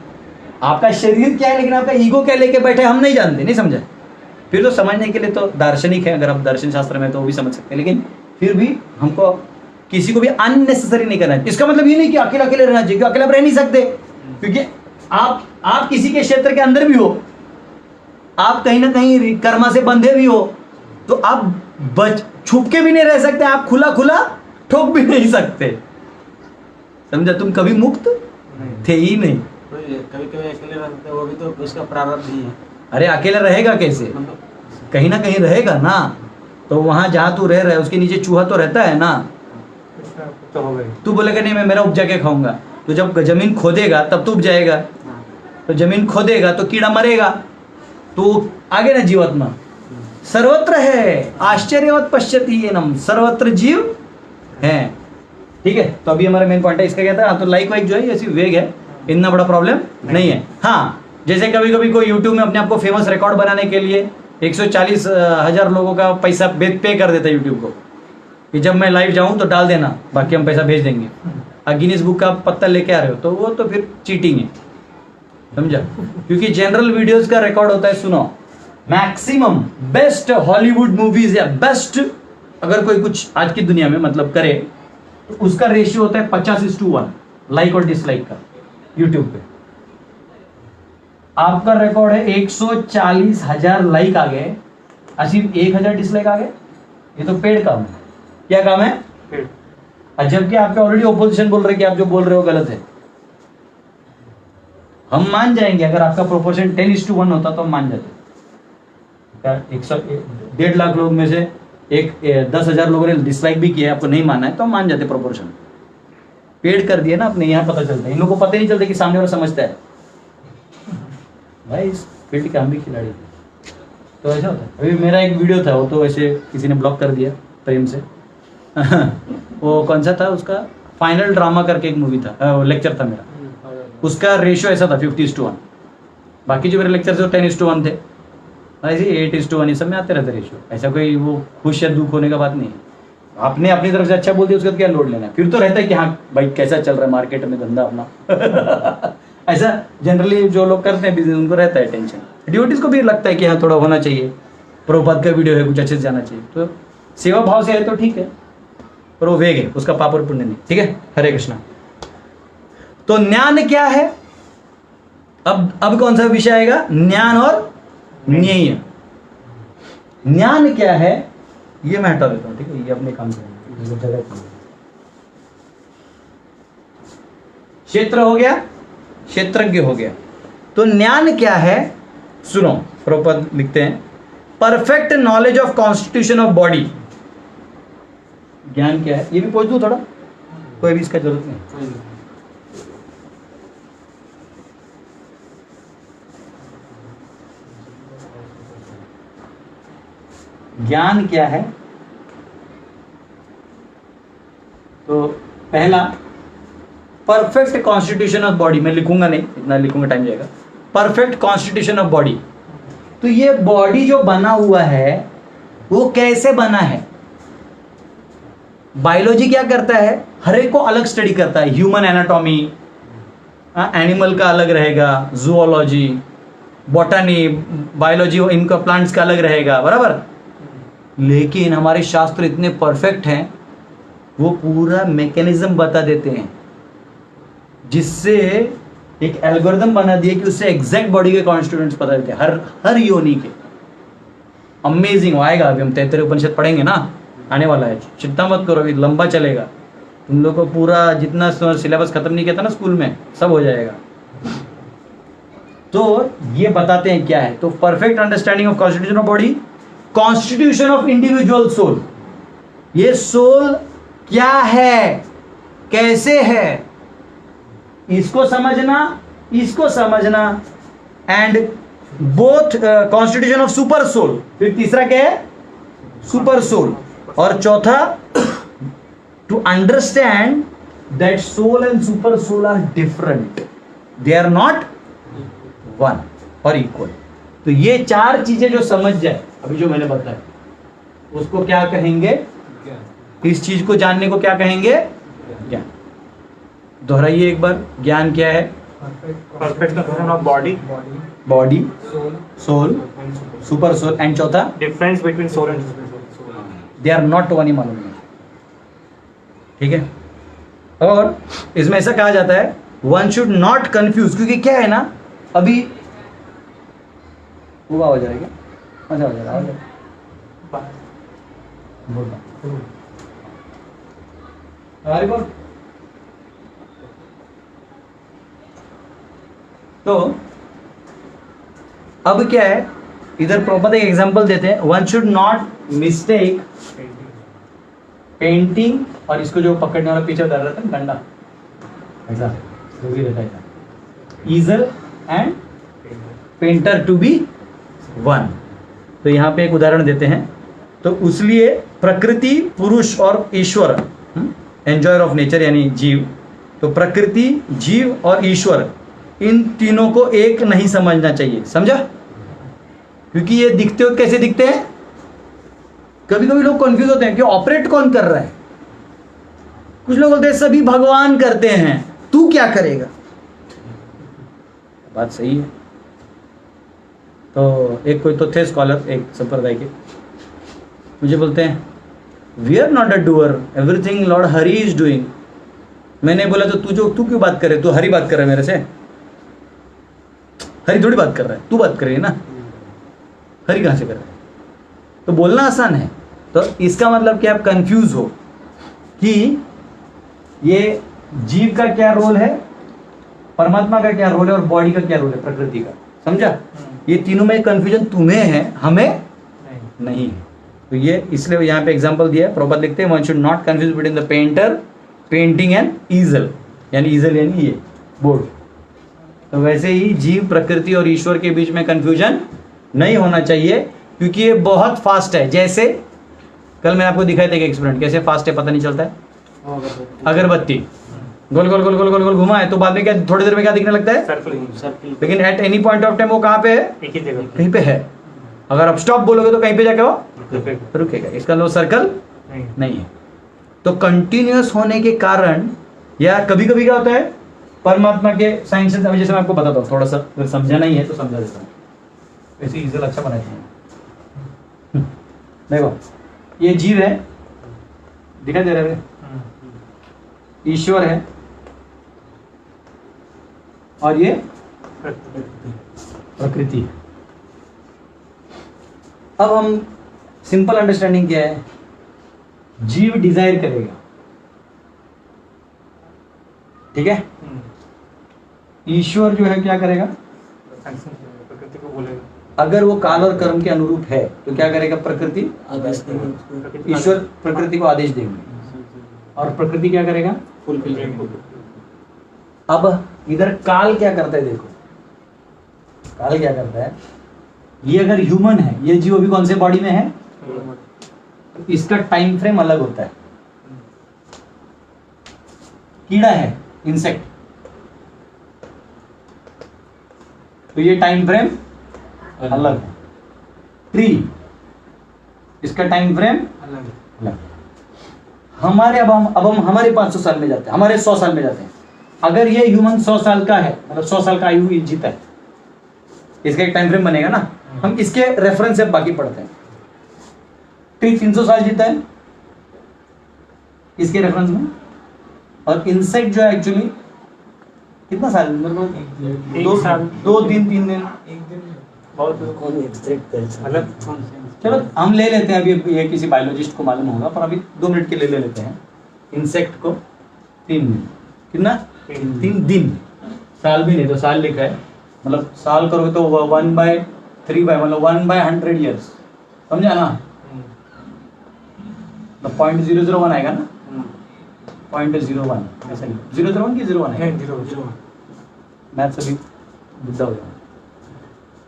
आपका शरीर क्या है लेकिन आपका ईगो क्या लेके बैठे हम नहीं जानते, नहीं समझा? फिर तो समझने के लिए तो दार्शनिक है, अगर आप दर्शन शास्त्र में तो वो भी समझ सकते हैं, लेकिन फिर भी हमको किसी को भी अननेसेसरी नहीं करना है। इसका मतलब ये नहीं कि अकेले अकेले रहना चाहिए, अकेले आप रह नहीं सकते, क्योंकि आप किसी के क्षेत्र के अंदर भी हो, आप कहीं ना कहीं कर्मा से बंधे भी हो, तो आप छुप के भी नहीं रह सकते, आप खुला खुला ठोक भी नहीं सकते। समझा? तुम कभी मुक्त थे ही नहीं। कभी कभी अकेले रहते हैं, वो भी तो उसका प्रारब्ध ही है। अरे अकेला रहेगा कैसे? कहीं ना कहीं रहेगा ना। तो वहां जहाँ तू रह रहा है उसके नीचे चूहा तो रहता है ना। तू बोलेगा नहीं मैं मेरा उपजा के खाऊंगा, तो जब जमीन खोदेगा तब तो उपजाएगा, तो जमीन खोदेगा तो कीड़ा मरेगा, तो आगे ना जीवात्मा सर्वत्र है, आश्चर्यवत पश्यति येनम, सर्वत्र जीव है। ठीक है, तो अभी हमारा मेन पॉइंट है इसका क्या था? हाँ, तो लाइक वाइक जो है ऐसी वेग है, इतना बड़ा प्रॉब्लम नहीं है। हाँ, जैसे कभी कभी कोई यूट्यूब में अपने आप को फेमस रिकॉर्ड बनाने के लिए 140,000 लोगों का पैसा पे कर देता है यूट्यूब को कि जब मैं लाइव जाऊं तो डाल देना, बाकी हम पैसा भेज देंगे। अब गिनीज बुक का पत्ता लेके आ रहे हो तो वो तो फिर चीटिंग है, समझा? क्योंकि जनरल वीडियोस का रिकॉर्ड होता है, सुनो, मैक्सिमम बेस्ट हॉलीवुड मूवीज या बेस्ट अगर कोई कुछ आज की दुनिया में मतलब करे तो उसका रेशियो होता है 50:1 लाइक और डिसलाइक का यूट्यूब पे। आपका रिकॉर्ड है 140,000 लाइक आ गए, सिर्फ 1,000 डिसलाइक आ गए। ये तो पेड काम है। क्या काम है? पेड। जबकि आपके ऑलरेडी ओपोजिशन बोल रहे कि आप जो बोल रहे हो गलत है। हम मान जाएंगे, अगर आपका प्रोपोर्शन 10:1 होता तो हम मान जाते। 1.5 लाख लोग में से 10,000 लोगों ने डिसलाइक भी किया, आपको नहीं माना है तो हम मान जाते प्रोपोर्शन। पेड कर दिया ना आपने, यहाँ पता चलता है। इन लोगों को पता ही नहीं चलता कि सामने वाला समझता है। भाई इस फील्ड के हम भी खिलाड़ी थे, तो ऐसा होता है। अभी मेरा एक वीडियो था, वो तो ऐसे किसी ने ब्लॉक कर दिया प्रेम से। वो कौन सा था? उसका फाइनल ड्रामा करके एक मूवी था, लेक्चर था मेरा, उसका रेशियो ऐसा था 50:1। बाकी जो मेरे लेक्चर थे वो 10:1 थे। ऐसे 8:1 ये सब में आते रहते रेशियो, ऐसा कोई वो खुश या दुख होने का बात नहीं है। आपने अपनी तरफ से अच्छा बोल दिया, उसका क्या लोड लेना है? फिर तो रहता है कि हाँ भाई कैसा चल रहा है मार्केट में धंधा अपना ऐसा जनरली जो लोग करते हैं बिजनेस उनको रहता है टेंशन। ड्यूटीज को भी लगता है कि हाँ थोड़ा होना चाहिए, प्रभुपाद का वीडियो है कुछ अच्छे से जाना चाहिए, तो सेवा भाव से है तो ठीक है, पर वो वेग है उसका, पाप और पुण्य नहीं। ठीक है, हरे कृष्णा। तो ज्ञान क्या है? अब कौन सा विषय आएगा? ज्ञान और ज्ञेय। ज्ञान क्या है ये मैं हटा देता हूं, ठीक है, ये अपने काम करेंगे। क्षेत्र हो गया, क्षेत्रज्ञ हो गया। तो ज्ञान क्या है? सुनो, प्रभुपाद लिखते हैं perfect knowledge of constitution of body. ज्ञान क्या है ये भी पूछ दूं थोड़ा, कोई भी इसका जरूरत नहीं। ज्ञान क्या है? तो पहला परफेक्ट कॉन्स्टिट्यूशन ऑफ बॉडी, मैं लिखूंगा नहीं, इतना लिखूंगा टाइम जाएगा। परफेक्ट कॉन्स्टिट्यूशन ऑफ बॉडी, तो ये बॉडी जो बना हुआ है वो कैसे बना है? बायोलॉजी क्या करता है? हर एक को अलग स्टडी करता है। ह्यूमन एनाटॉमी, एनिमल का अलग रहेगा, जूओलॉजी, बॉटनी, बायोलॉजी, इनका प्लांट्स का अलग रहेगा, बराबर। लेकिन हमारे शास्त्र इतने परफेक्ट हैं, वो पूरा मैकेनिज्म बता देते हैं, जिससे एक एल्गोरिथम बना दिए कि उससे एग्जैक्ट बॉडी के कॉन्स्टिट्यूएंट्स पता देते हैं, हर योनि के। अमेजिंग आएगा, अभी हम 33 उपनिषद पढ़ेंगे ना, आने वाला है, चिंता मत करो, अभी लंबा चलेगा। तुम लोग को पूरा जितना सिलेबस खत्म नहीं किया था ना स्कूल में, सब हो जाएगा। तो ये बताते हैं क्या है। तो perfect understanding of constitution of body, constitution of individual soul. ये सोल क्या है, कैसे है, इसको समझना, and both constitution of super soul. फिर तीसरा क्या है? Super soul. और चौथा to understand that soul and super soul are different, they are not one और इक्वल। तो ये चार चीजें जो समझ जाए अभी जो मैंने बताया, उसको क्या कहेंगे? इस चीज को जानने को क्या कहेंगे? ज्ञान। दोहराइए एक बार, ज्ञान क्या है? Perfect conception of body, body, soul, super soul, and चौथा difference between soul and they are not one ही मालूम नहीं। ठीक है, और इसमें ऐसा कहा जाता है वन शुड नॉट कंफ्यूज, क्योंकि क्या है ना, अभी हुआ हो जाएगा, अच्छा हो जाएगा, तो अब क्या है, इधर प्रॉपर एक एग्जांपल देते हैं। One should not mistake painting, और इसको जो पकड़ने वाला पीछे उधर रहता है डंडा, ऐसा जो भी रहता है, easel and painter to be one. तो यहाँ पे एक उदाहरण देते हैं। तो उसलिए प्रकृति, पुरुष और ईश्वर, एंजॉयर ऑफ नेचर यानी जीव, तो प्रकृति, जीव और ईश्वर, इन तीनों को एक नहीं समझना चाहिए। समझा? क्योंकि ये दिखते हो कैसे दिखते हैं, कभी कभी लोग कंफ्यूज होते हैं कि ऑपरेट कौन कर रहा है। कुछ लोग बोलते हैं सभी भगवान करते हैं, तू क्या करेगा? बात सही है। तो एक कोई तो थे स्कॉलर, एक संप्रदाय के, मुझे बोलते हैं we are not a doer, everything lord Hari is doing. मैंने बोला तो तू क्यों बात करे, तू हरि बात कर रहा है मेरे से, हरि थोड़ी बात कर रहा है, तू बात कर रही है ना, हरि कहाँ से कर रहा है? तो बोलना आसान है। तो इसका मतलब कि आप कंफ्यूज हो कि ये जीव का क्या रोल है, परमात्मा का क्या रोल है, और बॉडी का क्या रोल है, प्रकृति का। समझा? ये तीनों में कंफ्यूजन तुम्हें है, हमें नहीं है। तो ये इसलिए यहाँ पे एग्जांपल दिया है। प्रॉपर लिखते हैं one should not confuse between the painter, painting and easel, यानी ईजल यानी ये बोर्ड। तो वैसे ही जीव, प्रकृति और ईश्वर के बीच में कंफ्यूजन नहीं होना चाहिए, क्योंकि ये बहुत फास्ट है। जैसे कल मैंने आपको दिखाया था एक एक्सपेरिमेंट, कैसे फास्ट है पता नहीं चलता है। अगरबत्ती गोल गोल गोल गोल गोल गोल घुमा है तो बाद में क्या, थोड़ी देर में क्या दिखने लगता है? सर्कल। लेकिन at any point of time वो कहाँ पे है? एक ही जगह। कहीं पे है। अगर आप स्टॉप बोलोगे तो कहीं पे जाके वो Perfect. रुकेगा, इसका मतलब सर्कल नहीं. नहीं है। तो कंटिन्यूअस होने के कारण या कभी कभी क्या होता है परमात्मा के साइंस, जैसे मैं आपको बताता हूँ थोड़ा सा, अगर समझा नहीं है तो समझा देता हूँ, वैसे इजल अच्छा बनाया है। देखो ये जीव है, दिखाई दे रहा है, ईश्वर है, और ये प्रकृति है। अब हम सिंपल अंडरस्टैंडिंग क्या है, जीव डिजायर करेगा, ठीक है, ईश्वर जो है क्या करेगा, प्रकृति को बोलेगा. अगर वो काल और कर्म के अनुरूप है तो क्या करेगा प्रकृति, आदेश देंगे उसको। ईश्वर प्रकृति को आदेश देंगे और प्रकृति क्या करेगा फुलफिल अब इधर काल क्या करता है, देखो काल क्या करता है, ये अगर ह्यूमन है, ये जीव अभी कौन से बॉडी में है, इसका टाइम फ्रेम अलग होता है। कीड़ा है इंसेक्ट, तो ये टाइम फ्रेम अलग है। ट्री, इसका टाइम फ्रेम अलग है। हमारे अब हम हमारे 500 साल में जाते हैं, हमारे 100 साल में जाते हैं। अगर ये ह्यूमन 100 साल का है, मतलब 100 साल का आयु जीता है, इसका एक टाइम फ्रेम बनेगा ना, हम इसके रेफरेंस से बाकी पढ़ते हैं। ट्री 300 साल जीता है इसके रेफरेंस में, और इंसेक्ट जो है एक्चुअली कितना साल, मतलब एक साल, 2 दिन 3 दिन, बहुत कौन एक्सट्रैक्ट करे अलग. चलो हम ले लेते हैं, अभी ये किसी बायोलॉजिस्ट को मालूम होगा, पर अभी 2 मिनट के लिए ले लेते हैं। इंसेक्ट को 3 दिन, कितना 3 दिन, साल भी नहीं तो साल लिखा है, मतलब साल करोगे तो 1/3 मतलब 1/100 ईयर्स, समझा ना, तो 0.001 आएगा ना, 0.01 ऐसा नहीं, 001 की 01 है, मैथ से भी बुद्धा हो जाओ,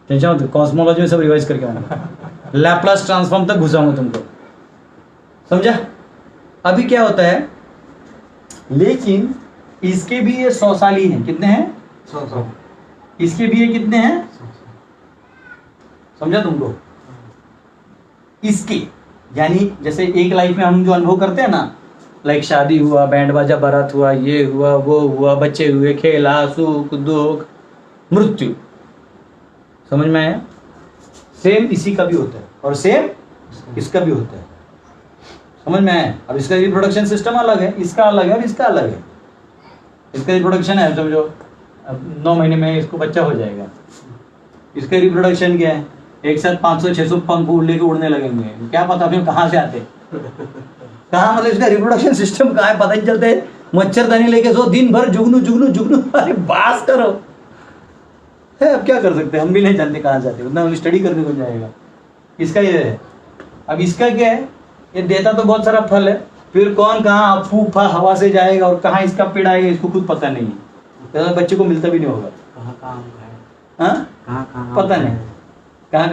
टेंशन मत, कॉस्मोलॉजी में सब रिवाइज करके आऊंगा, लैप्लास ट्रांसफॉर्म तक घुसाऊंगा तुमको, समझा। अभी क्या होता है, लेकिन इसके भी ये 100 साल ही हैं, कितने हैं, 100. इसके भी ये कितने हैं, समझा तुमको। इसके यानी जैसे एक लाइफ में हम जो अनुभव करते हैं ना, लाइक शादी हुआ, बैंड बाजा बारात हुआ, ये हुआ वो हुआ, बच्चे हुए, खेला, सुख दुख, मृत्यु, समझ में आया। सेम इसी का भी होता है और सेम इसका भी होता है, समझ में आया। अब इसका रिप्रोडक्शन सिस्टम अलग है, इसका अलग है और इसका अलग है। इसका रिप्रोडक्शन है समझो, अब 9 महीने में इसको बच्चा हो जाएगा। इसका रिप्रोडक्शन क्या है, एक साथ 500-600 पंख उड़ लेके उड़ने लगेंगे, क्या पता अभी कहाँ से आते, कहाँ, मतलब इसका रिप्रोडक्शन सिस्टम कहाँ है पता नहीं चलता है। मच्छरदानी लेके सो दिन भर जुगनू जुगनू जुगनू, अरे बास करो है, अब क्या कर सकते हैं, हम भी नहीं जानते कहाँ जाते, उतना स्टडी करने को जाएगा। इसका ये है, अब इसका क्या है, ये देता तो बहुत सारा फल है, फिर कौन कहाँ फूफा हवा से जाएगा और कहाँ इसका पेड़ आएगा इसको खुद पता नहीं है, तो बच्चे को मिलता भी नहीं होगा। कहाँ आम खाए, हाँ कहाँ पता नहीं, कहाँ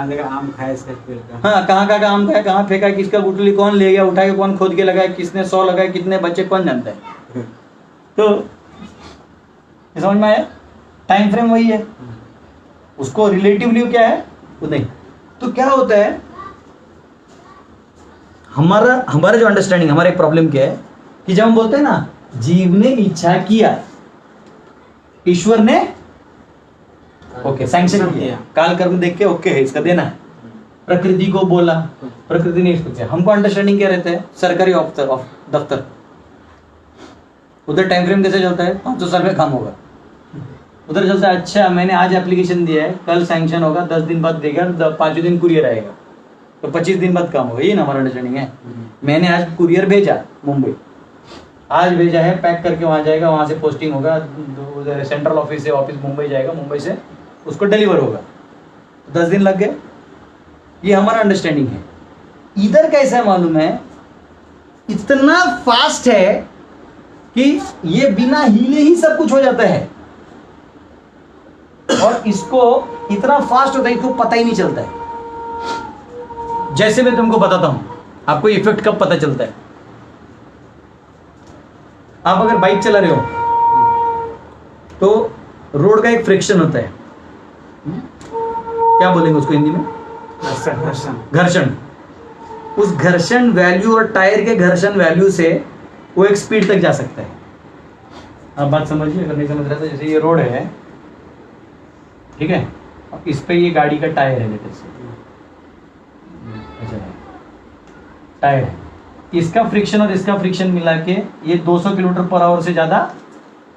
जगह आम खाए इसके पेड़ का. हाँ कहाँ का आम खाया, कहाँ फेंका, किसका गुठली कौन ले गया उठा के, कौन खोद के लगाया, किसने 100 लगाए, कितने बच्चे कौन जानता है। तो ये समझ में आया, टाइम फ्रेम वही है, उसको रिलेटिवली क्या है वो नहीं। तो क्या होता है, हमारा जो अंडरस्टैंडिंग, हमारा एक प्रॉब्लम क्या है कि जब हम बोलते हैं ना जीव ने इच्छा किया, ईश्वर ने ओके सैंक्शन किया, काल कर्म देख के ओके है इसका देना है, प्रकृति को बोला, प्रकृति ने इसको किया। हमको अंडरस्टैंडिंग क्या रहता है, सरकारी दफ्तर, उधर टाइम फ्रेम कैसे चलता है, 500 साल में काम होगा, उधर चलता है अच्छा मैंने आज एप्लीकेशन दिया है, कल सैंक्शन होगा, 10 दिन बाद देगा, 5 दिन कुरियर आएगा, तो 25 दिन बाद काम होगा। ये ना हमारा अंडरस्टैंडिंग है। मैंने आज कुरियर भेजा मुंबई, आज भेजा है, पैक करके वहाँ जाएगा, वहाँ से पोस्टिंग होगा, सेंट्रल ऑफिस से ऑफिस मुंबई जाएगा, मुंबई से उसको डिलीवर होगा, तो 10 दिन लग गए। ये हमारा अंडरस्टैंडिंग है। इधर कैसा है मालूम है, इतना फास्ट है कि ये बिना हिले ही सब कुछ हो जाता है, और इसको इतना फास्ट होता है इसको पता ही नहीं चलता है। जैसे मैं तुमको बताता हूं, आपको इफेक्ट कब पता चलता है, आप अगर बाइक चला रहे हो तो रोड का एक फ्रिक्शन होता है, क्या बोलेंगे उसको हिंदी में? घर्षण। उस घर्षण वैल्यू और टायर के घर्षण वैल्यू से वो एक स्पीड तक जा सकता है। आप बात समझिए, अगर नहीं समझ रहे तो जैसे ये रोड है, ठीक है, अब इस पे ये गाड़ी का टायर है, लेटेस्ट अच्छा टायर है, इसका फ्रिक्शन और इसका फ्रिक्शन मिला के ये 200 किलोमीटर पर आवर से ज़्यादा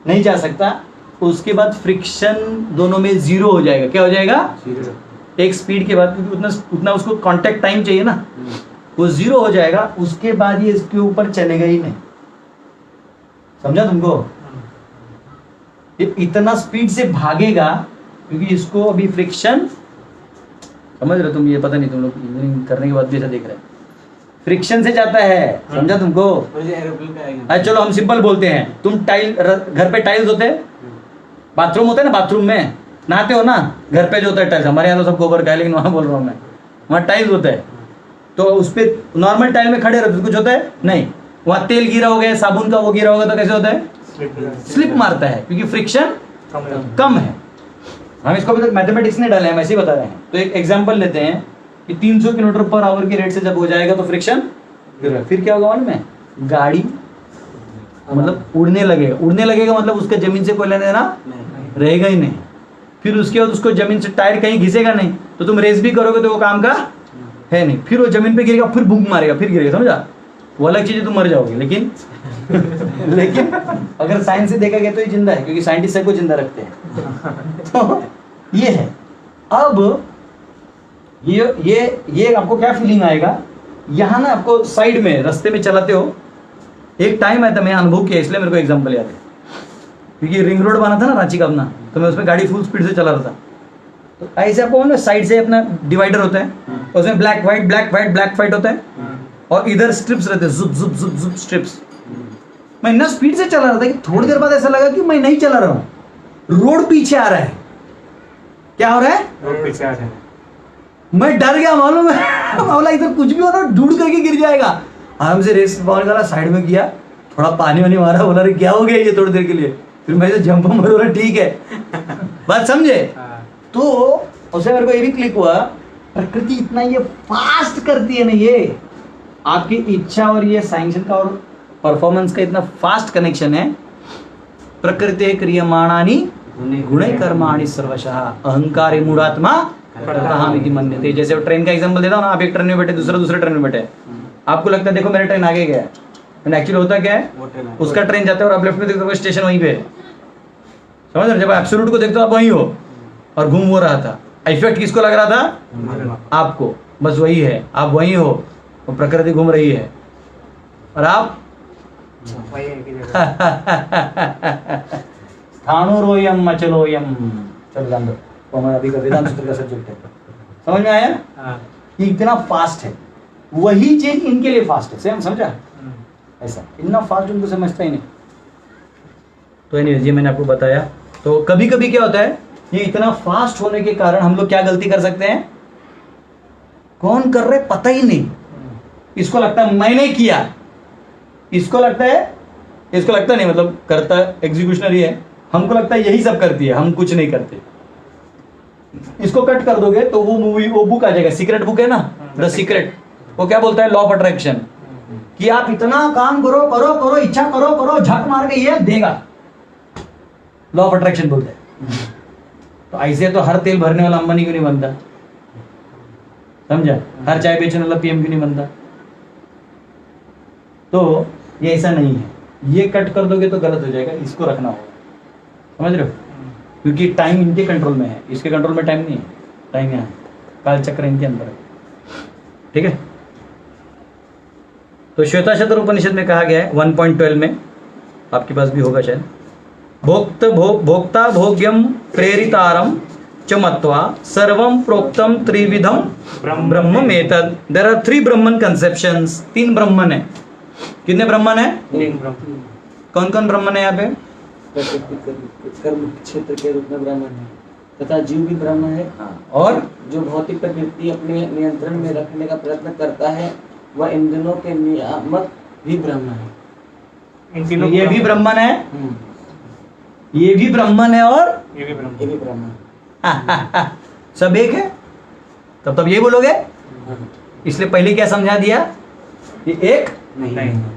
नहीं जा सकता। उसके बाद फ्रिक्शन दोनों में जीरो हो जाएगा। क्या हो जाएगा? एक स्पीड के बाद, क्योंकि उतना उसको कांटेक्ट टाइम चाहिए ना, वो जीरो हो जाएगा। उसके बाद ये इसके ऊपर चलेगा ही नहीं। समझा तुमको? ये इतना स्पीड से भागेगा क्योंकि इसको अभी फ्रिक्शन, समझ रहे तुम? ये पता नहीं तुम लोग इंजीनियरिंग करने के बाद भी ऐसा देख रहे हैं, फ्रिक्शन से जाता है। समझा तुमको? एरोप्लेन का आएगा। अच्छा चलो हम सिंपल बोलते हैं। तुम टाइल, घर पे टाइल्स होते हैं, बाथरूम होता है ना, बाथरूम में नहाते हो ना, घर पे जो होता है टाइल्स, हमारे यहाँ तो सब गोबर का है, लेकिन वहाँ बोल रहा हूँ मैं, वहाँ टाइल्स होता है। तो उस पर नॉर्मल टाइल में खड़े रहते, कुछ होता है नहीं। वहाँ तेल गिरा हो गया, साबुन का वो गिरा होगा तो कैसे होता है? स्लिप मारता है, क्योंकि फ्रिक्शन कम है। हम इसको अभी तक मैथमेटिक्स नहीं डाले, हम ऐसे ही बता रहे हैं। तो एक एग्जांपल लेते हैं कि 300 किलोमीटर पर आवर के रेट से जब हो जाएगा तो फ्रिक्शन फिर क्या होगा मालूम है? गाड़ी मतलब उड़ने लगेगा। उड़ने लगेगा मतलब उसका जमीन से कोई लेना देना रहेगा ही नहीं। फिर उसके बाद उसको जमीन से टायर कहीं घिसेगा नहीं, तो तुम रेस भी करोगे तो वो काम का है नहीं। फिर वो जमीन पे गिरेगा, फिर बुक मारेगा, फिर गिरेगा। समझा? वो अलग चीज है, तुम मर जाओगे। लेकिन लेकिन अगर साइंस से देखा गया तो ये जिंदा है, क्योंकि साइंटिस्ट सबको जिंदा रखते हैं। तो ये है। अब ये आपको क्या फीलिंग आएगा? यहाँ ना आपको साइड में रास्ते में चलाते हो, एक टाइम आया था, मैं अनुभव किया इसलिए मेरे को एग्जांपल याद है, क्योंकि रिंग रोड बना था ना रांची का अपना, तो मैं उसमें गाड़ी फुल स्पीड से चला रहा था। तो ऐसे आपको साइड से अपना डिवाइडर होता है, उसमें ब्लैक व्हाइट होता है, और इधर स्ट्रिप्स रहते हैं, जुप जुप जुप जुप स्ट्रिप्स। मैं इतना स्पीड से चला रहा था कि थोड़ी देर बाद ऐसा लगा कि मैं नहीं चला रहा हूँ, रोड पीछे आ रहा है। क्या हो रहा है? रोड पीछे आ रहा है। मैं डर गया, मालूम है? बोला इधर कुछ भी होता ढूंढ करके गिर जाएगा। आराम से रेस बॉल वाला साइड में किया, थोड़ा पानी वानी मारा, बोला अरे क्या हो गया ये थोड़ी देर के लिए। फिर मैं जंप बोला ठीक है। बात समझे? तो उसे मेरे को ये भी क्लिक हुआ, प्रकृति इतना ये फास्ट करती है ना, ये आपकी इच्छा और ये साइंस का और परफॉर्मेंस का इतना फास्ट कनेक्शन है। प्रकृति क्रियमाणानि गुणे कर्माणि सर्वशः अहंकारी मूढ़ात्मा कहामिति मन्यते। जैसे ट्रेन का एग्जांपल देता हूँ ना, आप एक ट्रेन में बैठे, दूसरे ट्रेन में बैठे, आपको लगता है देखो मेरा ट्रेन आगे गया है, लेकिन एक्चुअली होता क्या है? उसका ट्रेन जाता है और आप लेफ्ट में देखते हो स्टेशन वहीं पे है। समझ रहे? जब एब्सोल्यूट को देखते हो आप वहीं हो और घूम हो रहा था। इफेक्ट किसको लग रहा था? आपको। बस वही है, आप वहीं हो और प्रकृति घूम रही है और आप स्थाणुरोयम मचलोयम। चल जान दो, तो हमारा अभी का वेदांत सूत्र का सब्जेक्ट है। समझ में आया? कि इतना फास्ट है, वही चीज इनके लिए फास्ट है। सेम समझा? ऐसा इतना फास्ट उनको समझता ही नहीं। तो एनीवेज ये मैंने आपको बताया। तो कभी कभी क्या होता है, ये इतना फास्ट होने के कारण हम लोग क्या गलती कर सकते हैं? कौन कर रहे पता ही नहीं। इसको लगता है मैंने किया, इसको लगता नहीं, मतलब करता एग्जीक्यूशनरी है, हमको लगता है यही सब करती है, हम कुछ नहीं करते। इसको कट कर दोगे तो वो मूवी, वो बुक आ जाएगा, सीक्रेट बुक है ना, द सीक्रेट। वो क्या बोलता है? लॉ ऑफ अट्रैक्शन, कि आप इतना काम करो, इच्छा करो, झक मार के ये देगा। लॉ ऑफ अट्रैक्शन बोलते हैं। तो ऐसे तो हर तेल भरने वाला अंबानी क्यों नहीं बनता? समझा? हर चाय बेचने वाला पीएम क्यों नहीं बनता? तो ये ऐसा नहीं है। ये कट कर दोगे तो गलत हो जाएगा, इसको रखना होगा। समझ रहे हो? क्योंकि टाइम इनके कंट्रोल में है, इसके कंट्रोल में टाइम नहीं है। टाइम यहाँ है, काल चक्र इनके अंदर है। ठीक है? तो श्वेताशतर उपनिषद में कहा गया है 1.12 में, आपके पास भी होगा शायद, भोक्ता भोग्यम प्रेरितारम च मत्वा सर्वम प्रोक्तम त्रिविधम ब्रह्ममेतद। There are 3 Brahman conceptions. 3 Brahman है। कितने ब्रह्मन है? कौन कौन ब्रह्मन है यहाँ पे? कर्म क्षेत्र के रूप में ब्राह्मण है, तथा जीव भी ब्राह्मण है। और जो भौतिक प्रकृति अपने नियंत्रण में रखने का प्रयत्न करता है, वह इन दिनों के नियामक भी ब्राह्मण है। इन तीनों ये भी ब्राह्मण है, ये भी ब्राह्मण है, और ये भी ब्रह्म। ये भी ब्राह्मण। सब एक है। तब यही बोलोगे। इसलिए पहले क्या समझा दिया, ये एक नहीं।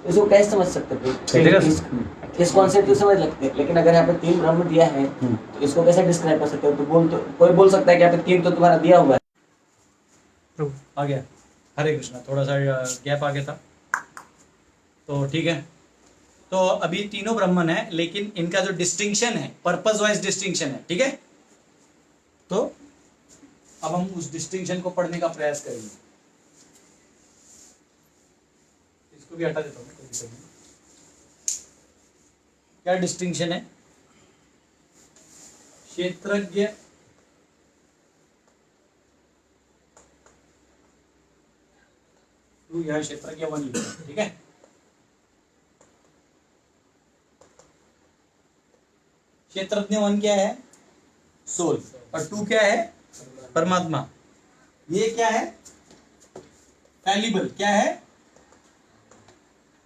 इसको कैसे समझ सकते कैसे थे? इस कॉन्सेप्ट को समझ लगते हैं, लेकिन अगर यहाँ पे 3 ब्रह्म दिया है तो इसको कैसे डिस्क्राइब कर सकते हो? तो कोई बोल सकता है कि यहाँ पे 3 तो तुम्हारा दिया हुआ है। आ गया। हरे कृष्णा, थोड़ा सा गैप आ गया था, तो ठीक है। तो अभी तीनों ब्राह्मण है, लेकिन इनका जो डिस्टिंक्शन है पर्पस वाइज डिस्टिंक्शन है, ठीक है। तो अब हम उस डिस्टिंक्शन को पढ़ने का प्रयास करेंगे। इसको भी हटा देता हूँ, कोई दिक्कत नहीं। क्या डिस्टिंक्शन है? क्षेत्रज्ञ टू, यह क्षेत्रज्ञ 1 लिखा है, ठीक है। क्षेत्रज्ञ 1 क्या है? सोल। और 2 क्या है? परमात्मा। ये क्या है? फैलिबल। क्या है?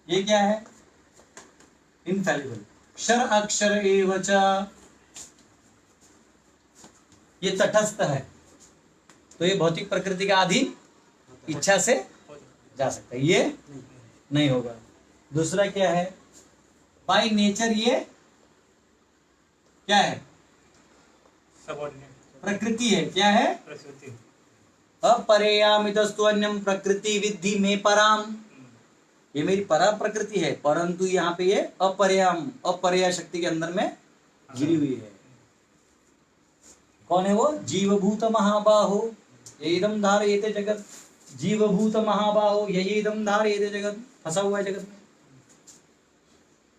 ये क्या है? इनफैलिबल। क्षर अक्षर एवच, ये तटस्थ है, तो ये भौतिक प्रकृति का अधीन इच्छा से जा सकता है, ये नहीं होगा। दूसरा क्या है? बाय नेचर ये क्या है? सबऑर्डिनेट प्रकृति है। क्या है? प्रकृति। अपरेयामितस्तु अन्यम प्रकृति विद्धि में पराम, ये मेरी परा प्रकृति है, परंतु यहाँ पे ये अपरयाम, अपरया शक्ति के अंदर में गिरी हुई है। कौन है वो? जीवभूत महाबाहो यदम धारयते जगत। जीवभूत महाबाहो यदम धारयते जगत, फंसा हुआ है जगत में,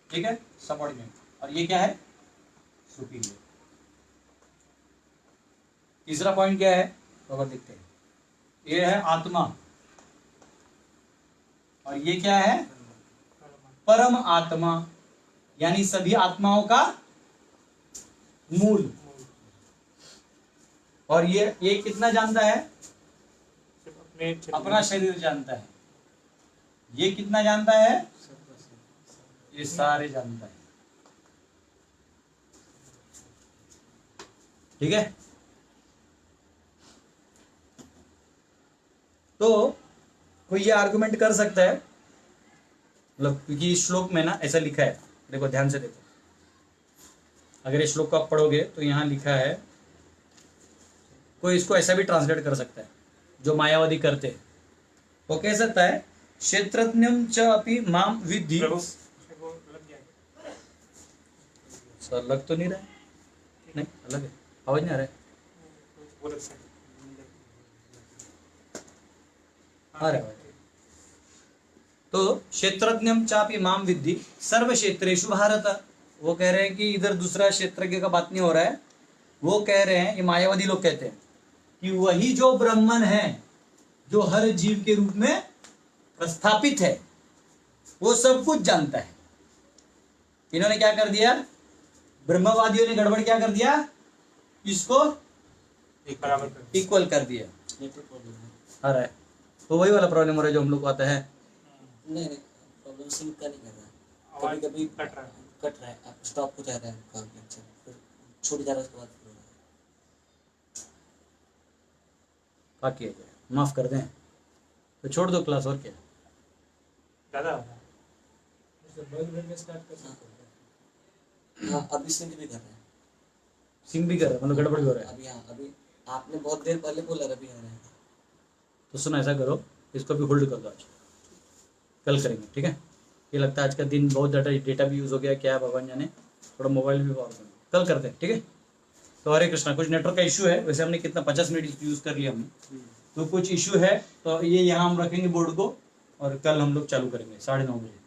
ठीक है, सबऑर्डिनेट। और ये क्या है? सुपीरियर। तीसरा पॉइंट क्या है? तो देखते हैं। ये है आत्मा, और ये क्या है? परम आत्मा, यानी सभी आत्माओं का मूल। और ये कितना जानता है? अपना शरीर जानता है। ये कितना जानता है? ये सारे जानता है, ठीक है। तो कोई ये आर्गुमेंट कर सकता है, मतलब क्योंकि इस श्लोक में ना ऐसा लिखा है, देखो ध्यान से देखो, अगर इस श्लोक को आप पढ़ोगे तो यहाँ लिखा है, कोई इसको ऐसा भी ट्रांसलेट कर सकता है, जो मायावादी करते हैं वो कह सकता है क्षेत्रज्ञं च अपि माम विद्धि। सर लग तो नहीं रहा है, नहीं अलग है, आवाज नहीं आ रहा है, आ रहा है। तो क्षेत्रज्ञं चापि माम विद्धि सर्व क्षेत्रेषु भारत, वो कह रहे हैं कि इधर दूसरा क्षेत्रज्ञ का बात नहीं हो रहा है, वो कह रहे हैं, ये मायावादी लोग कहते हैं कि वही जो ब्राह्मण है जो हर जीव के रूप में प्रस्थापित है, वो सब कुछ जानता है। इन्होंने क्या कर दिया? ब्रह्मवादियों ने गड़बड़ क्या कर दिया? इसको इक्वल कर दिया। आ रहा है, तो वही वाला प्रॉब्लम हो रहा है जो हम लोग को आता है। नहीं प्रॉब्लम सिंक का नहीं कर रहा, कभी कभी कट रहा है, आप स्टॉप हो जा रहा है आपका लेक्चर, फिर छूट जा रहा है, उसके बाद क्या किया जाए? माफ कर दें तो छोड़ दो क्लास, और क्या। दादा हाँ अभी सिंक भी कर रहा है, सिंह भी कर रहा है, मतलब गड़बड़ भी हो रहा है। अभी हाँ अभी आपने बहुत देर पहले बोला अभी आ रहा है। तो सुनो, ऐसा करो, इसको भी होल्ड कर दो, आज कल करेंगे, ठीक है। ये लगता है आज का दिन बहुत डेटा भी यूज़ हो गया, क्या है भगवान जाने, थोड़ा मोबाइल भी पावर कल करते हैं, ठीक है। तो हरे कृष्णा, कुछ नेटवर्क का इशू है, वैसे हमने कितना 50 मिनट यूज़ कर लिया हमने, तो कुछ इशू है, तो ये यहाँ हम रखेंगे बोर्ड को, और कल हम लोग चालू करेंगे 9:30 बजे।